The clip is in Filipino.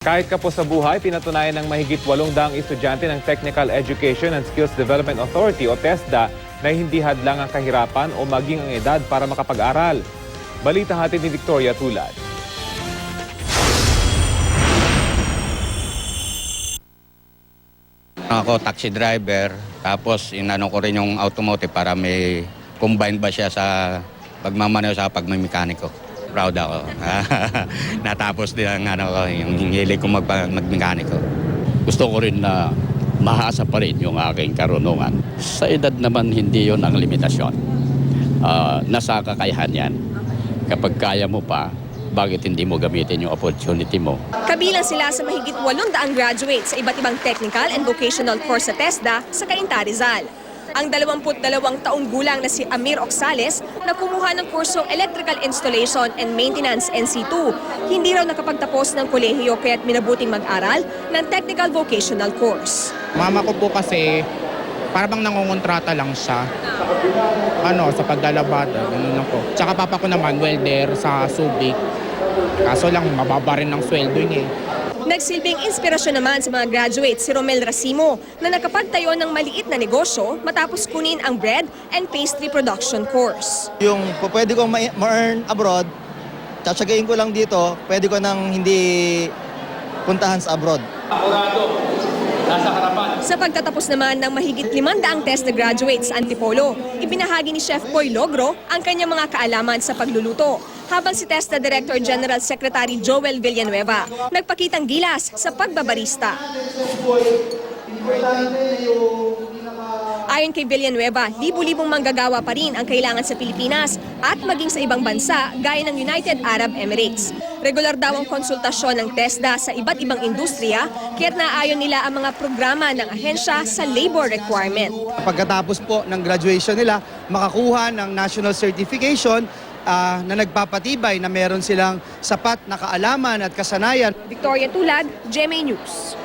Kahit kapos sa buhay, pinatunayan ng mahigit 800 estudyante ng Technical Education and Skills Development Authority o TESDA na hindi hadlang ang kahirapan o maging ang edad para makapag-aral. Balita hatid ni Victoria Tulad. Ako, taxi driver, tapos inano ko rin yung automotive para may combine ba siya sa pagmamaneho sa pagmamekaniko. Proud ako. Natapos din ang yung hilig ko magmekaniko. Gusto ko rin na mahaasa pa rin yung aking karunungan. Sa edad naman hindi yon ang limitasyon. Nasa kakayahan yan. Kapag kaya mo pa, bakit hindi mo gamitin yung opportunity mo? Kabilang sila sa mahigit 800 graduates sa iba't ibang technical and vocational course sa TESDA sa Cainta, Rizal. Ang 22 taong gulang na si Amir Oxales na kumuha ng kursong Electrical Installation and Maintenance NC2. Hindi raw nakapagtapos ng kolehiyo kaya't minabuting mag-aral ng technical vocational course. Mama ko po kasi parang nangongontrata lang siya. Sa paglalabada, ganun lang po. Tsaka papa ko naman, welder sa Subic. Kaso lang, mababa rin ang sweldo niya. Nagsilbing inspirasyon naman sa mga graduates si Romel Racimo na nakapagtayo ng maliit na negosyo matapos kunin ang bread and pastry production course. Yung pwede kong ma-earn abroad, tsatsagain ko lang dito, pwede ko nang hindi puntahan sa abroad. Sa pagtatapos naman ng mahigit 500 TESDA graduates sa Antipolo, ibinahagi ni Chef Boy Logro ang kanyang mga kaalaman sa pagluluto. Habang si TESDA Director General Secretary Joel Villanueva nagpakitang gilas sa pagbabarista. Ayon kay Villanueva, libu-libong manggagawa pa rin ang kailangan sa Pilipinas at maging sa ibang bansa gaya ng United Arab Emirates. Regular daw ang konsultasyon ng TESDA sa iba't ibang industriya kaya't naayon nila ang mga programa ng ahensya sa labor requirement. Pagkatapos po ng graduation nila, makakuha ng national certification na nagpapatibay na meron silang sapat na kaalaman at kasanayan. Victoria Tulad, GMA News.